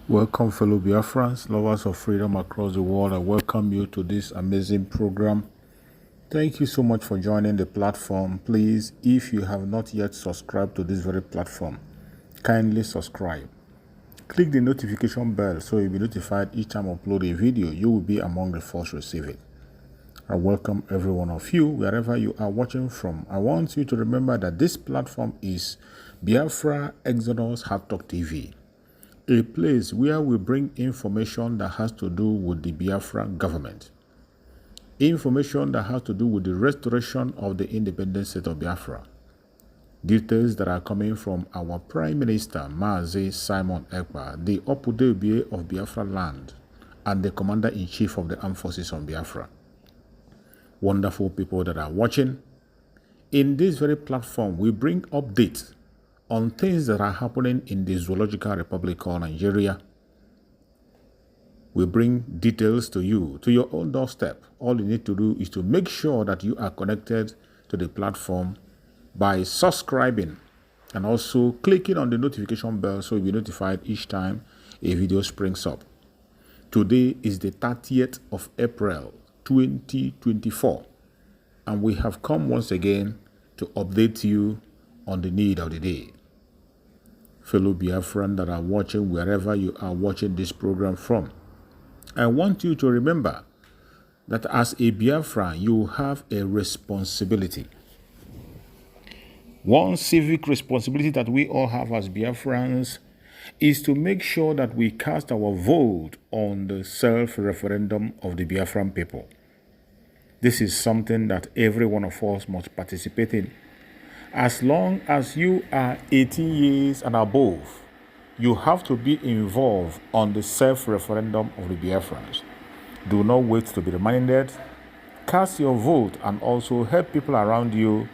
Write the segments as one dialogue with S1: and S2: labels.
S1: Welcome, fellow Biafrans, lovers of freedom across the world. I welcome you to this amazing program. Thank you so much for joining the platform. Please, if you have not yet subscribed to this very platform, kindly subscribe. Click the notification bell so you'll be notified each time I upload a video. You will be among the first to receive it. I welcome every one of you, wherever you are watching from. I want you to remember that this platform is Biafra Exodus Hard Talk TV, a place where we bring information that has to do with the Biafra government, information that has to do with the restoration of the independent state of Biafra, details that are coming from our Prime Minister, Mazi Simon Ekpa, the Opudebie of Biafra land, and the Commander-in-Chief of the Armed Forces of Biafra. Wonderful people that are watching. In this very platform, we bring updates on things that are happening in the Zoological Republic called Nigeria. We bring details to you, to your own doorstep. All you need to do is to make sure that you are connected to the platform by subscribing and also clicking on the notification bell so you'll be notified each time a video springs up. Today is the 30th of April, 2024, and we have come once again to update you on the need of the day. Fellow Biafran that are watching wherever you are watching this program from, I want you to remember that as a Biafran, you have a responsibility. One civic responsibility that we all have as Biafrans is to make sure that we cast our vote on the self-referendum of the Biafran people. This is something that every one of us must participate in. As long as you are 18 years and above, you have to be involved on the self-referendum of the Biafrans. Do not wait to be reminded. Cast your vote and also help people around you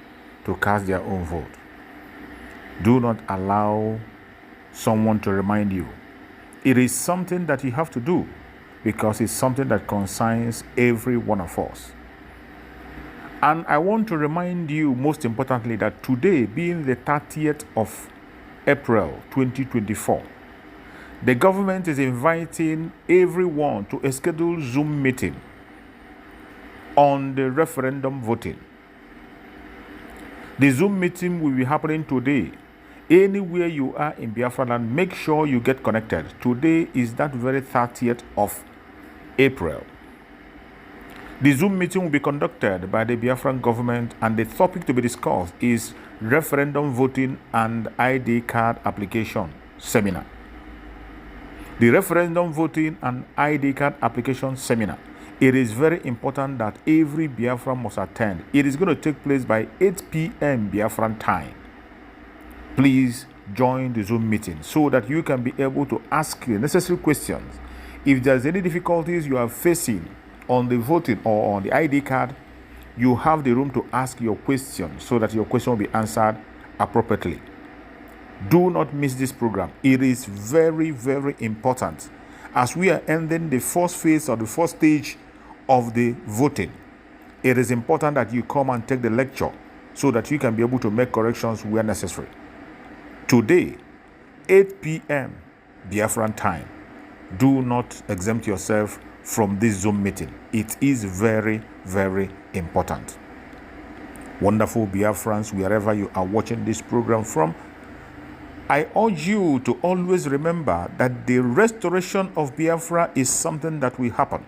S1: to cast their own vote. Do not allow someone to remind you. It is something that you have to do because it's something that concerns every one of us. And I want to remind you, most importantly, that today, being the 30th of April 2024, the government is inviting everyone to a scheduled Zoom meeting on the referendum voting. The Zoom meeting will be happening today. Anywhere you are in Biafra land, make sure you get connected. Today is that very 30th of April. The Zoom meeting will be conducted by the Biafran government, and the topic to be discussed is referendum voting and ID card application seminar. The referendum voting and ID card application seminar, it is very important that every Biafran must attend. It is going to take place by 8 p.m. Biafran time. Please join the Zoom meeting so that you can be able to ask the necessary questions. If there's any difficulties you are facing on the voting or on the ID card, you have the room to ask your question so that your question will be answered appropriately. Do not miss this program. It is very, very important. As we are ending the first phase or the first stage of the voting, it is important that you come and take the lecture so that you can be able to make corrections where necessary. Today, 8 p.m. Biafran time. Do not exempt yourself from this Zoom meeting. It is very, very important. Wonderful Biafrans, wherever you are watching this program from, I urge you to always remember that the restoration of Biafra is something that will happen.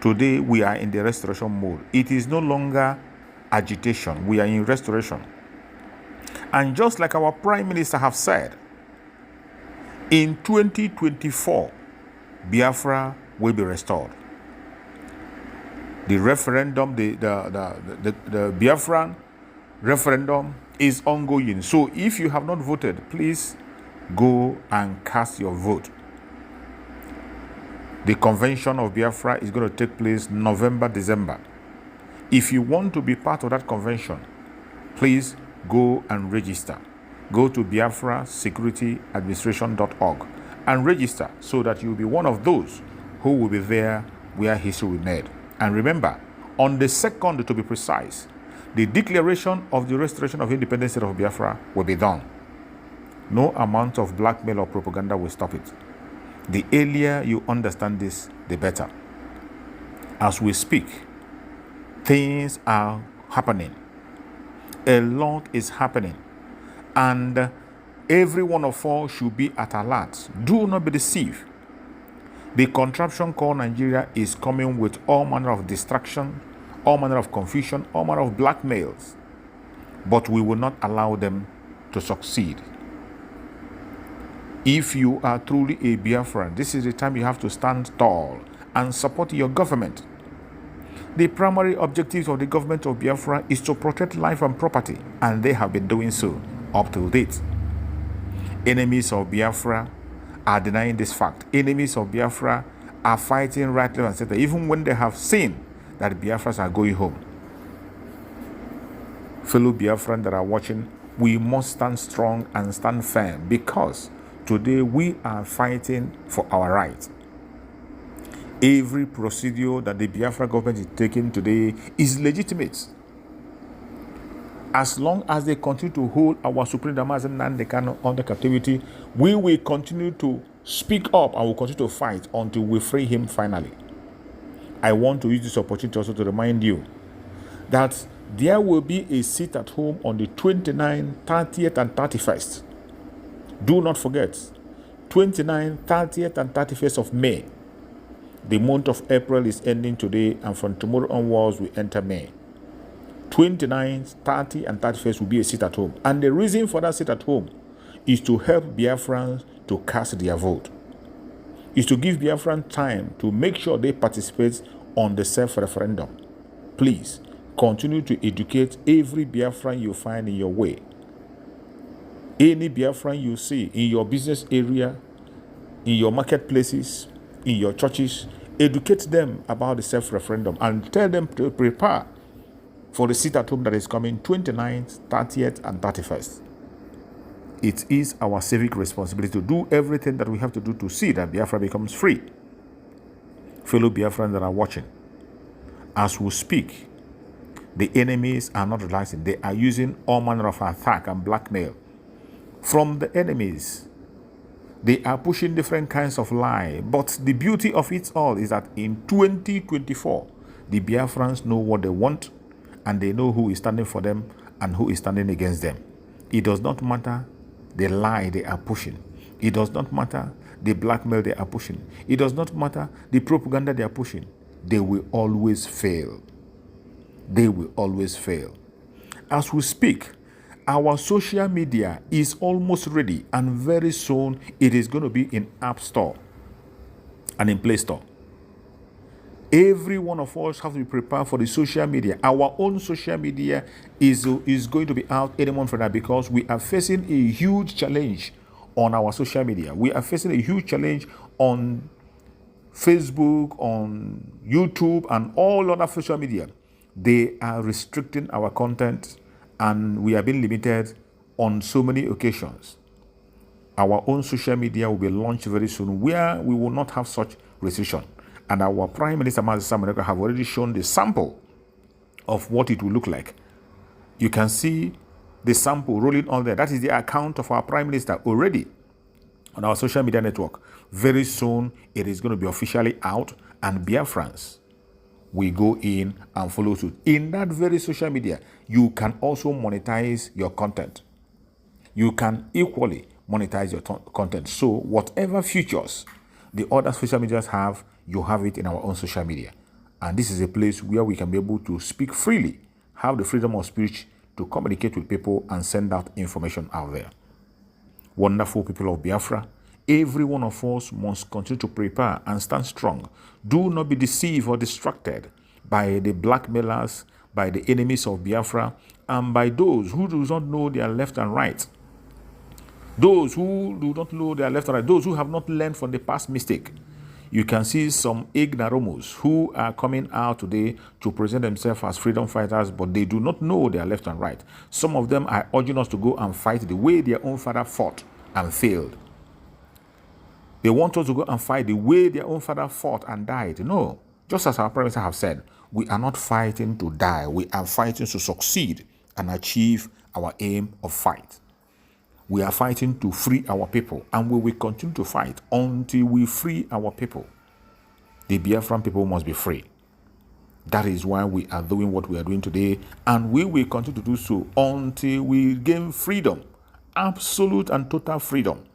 S1: Today, we are in the restoration mode. It is no longer agitation. We are in restoration. And just like our Prime Minister have said, in 2024, Biafra will be restored. The referendum, the Biafran referendum is ongoing. So if you have not voted, please go and cast your vote. The convention of Biafra is going to take place November, December. If you want to be part of that convention, please go and register. Go to biafrasecurityadministration.org and register so that you'll be one of those who will be there where history will be made. And remember, on the 2nd, to be precise, the declaration of the restoration of independence of Biafra will be done. No amount of blackmail or propaganda will stop it. The earlier you understand this, the better. As we speak, things are happening. A lot is happening. And every one of us should be at alert. Do not be deceived. The contraption called Nigeria is coming with all manner of distraction, all manner of confusion, all manner of blackmails. But we will not allow them to succeed. If you are truly a Biafran, this is the time you have to stand tall and support your government. The primary objectives of the government of Biafra is to protect life and property, and they have been doing so up to date. Enemies of Biafra are denying this fact. Enemies of Biafra are fighting right, left, and center, even when they have seen that Biafrans are going home. Fellow Biafrans that are watching, we must stand strong and stand firm, because today we are fighting for our rights. Every procedure that the Biafra government is taking today is legitimate. As long as they continue to hold our Supreme Damazen Nnamdi Kanu under captivity, we will continue to speak up and will continue to fight until we free him finally. I want to use this opportunity also to remind you that there will be a sit at home on the 29th, 30th, and 31st. Do not forget, 29th, 30th, and 31st of May. The month of April is ending today, and from tomorrow onwards, we enter May. 29th, 30th, and 31st will be a sit at home. And the reason for that sit at home is to help Biafrans to cast their vote. Is to give Biafrans time to make sure they participate on the self-referendum. Please, continue to educate every Biafran you find in your way. Any Biafran you see in your business area, in your marketplaces, in your churches, educate them about the self-referendum and tell them to prepare for the sit at home that is coming 29th, 30th, and 31st. It is our civic responsibility to do everything that we have to do to see that Biafra becomes free. Fellow Biafrans that are watching, as we speak, the enemies are not relaxing. They are using all manner of attack and blackmail. From the enemies, they are pushing different kinds of lie. But the beauty of it all is that in 2024, the Biafrans know what they want, and they know who is standing for them and who is standing against them. It does not matter the lie they are pushing. It does not matter the blackmail they are pushing. It does not matter the propaganda they are pushing. They will always fail. They will always fail. As we speak, our social media is almost ready, and very soon it is going to be in App Store and in Play Store. Every one of us have to be prepared for the social media. Our own social media is going to be out any month from now, because we are facing a huge challenge on our social media. We are facing a huge challenge on Facebook, on YouTube, and all other social media. They are restricting our content, and we are being limited on so many occasions. Our own social media will be launched very soon, where we will not have such restriction. And our Prime Minister, Mazi have already shown the sample of what it will look like. You can see the sample rolling on there. That is the account of our Prime Minister already on our social media network. Very soon, it is going to be officially out, and Biafrans will go in and follow suit. In that very social media, you can also monetize your content. You can equally monetize your content. So whatever features the other social medias have, you have it in our own social media. And this is a place where we can be able to speak freely, have the freedom of speech to communicate with people and send out information out there. Wonderful people of Biafra, every one of us must continue to prepare and stand strong. Do not be deceived or distracted by the blackmailers, by the enemies of Biafra, and by those who do not know their left and right. Those who do not know their left and right, those who have not learned from the past mistake. You can see some ignoramus who are coming out today to present themselves as freedom fighters, but they do not know their left and right. Some of them are urging us to go and fight the way their own father fought and failed. They want us to go and fight the way their own father fought and died. No, just as our Prime Minister have said, we are not fighting to die. We are fighting to succeed and achieve our aim of fight. We are fighting to free our people, and we will continue to fight until we free our people. The Biafran people must be free. That is why we are doing what we are doing today, and we will continue to do so until we gain freedom, absolute and total freedom,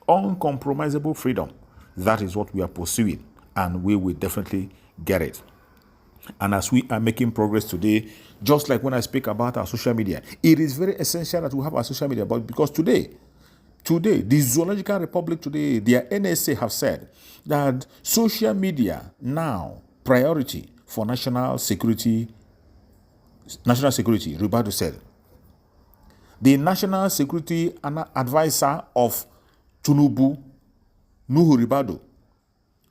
S1: uncompromisable freedom. That is what we are pursuing, and we will definitely get it. And as we are making progress today, just like when I speak about our social media, it is very essential that we have our social media, but because today, the Zoological Republic today, their NSA have said that social media now priority for national security. Ribadu said. The national security advisor of Tinubu, Nuhu Ribadu,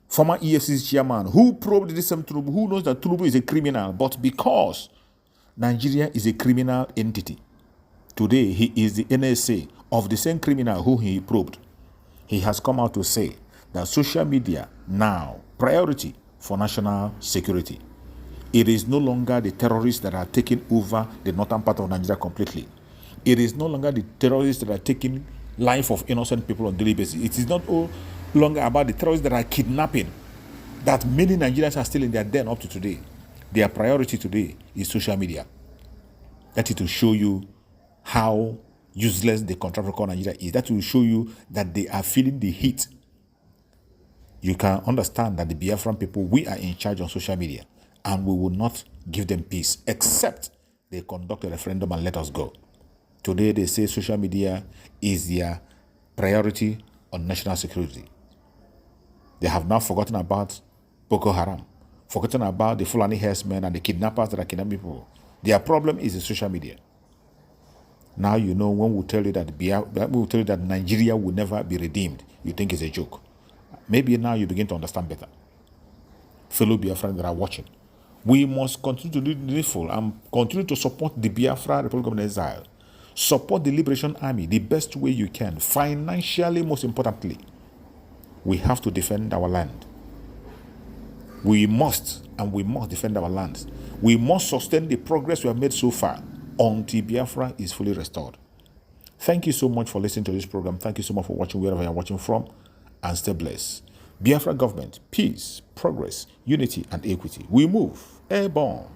S1: former EFCC chairman, who probed this same Tinubu, who knows that Tinubu is a criminal, but because Nigeria is a criminal entity, today he is the NSA of the same criminal who he probed. He has come out to say that social media now priority for national security. It is no longer the terrorists that are taking over the northern part of Nigeria completely. It is no longer the terrorists that are taking life of innocent people on a daily basis. It is not longer about the terrorists that are kidnapping, that many Nigerians are still in their den up to today. Their priority today is social media. That is to show you how useless the contract called Nigeria is. That will show you that they are feeling the heat. You can understand that the Biafran people, we are in charge on social media, and we will not give them peace except they conduct a referendum and let us go. Today they say social media is their priority on national security. They have now forgotten about Boko Haram, forgotten about the Fulani herdsmen and the kidnappers that are kidnapping people. Their problem is the social media. Now you know when we tell you that Nigeria will never be redeemed, you think it's a joke. Maybe now you begin to understand better. Fellow Biafrans that are watching, we must continue to do the needful and continue to support the Biafra Republic of Exile. Support the Liberation Army the best way you can. Financially, most importantly, we have to defend our land. We must defend our lands. We must sustain the progress we have made so far until Biafra is fully restored. Thank you so much for listening to this program. Thank you so much for watching wherever you're watching from, and stay blessed. Biafra government, peace, progress, unity, and equity. We move airborne.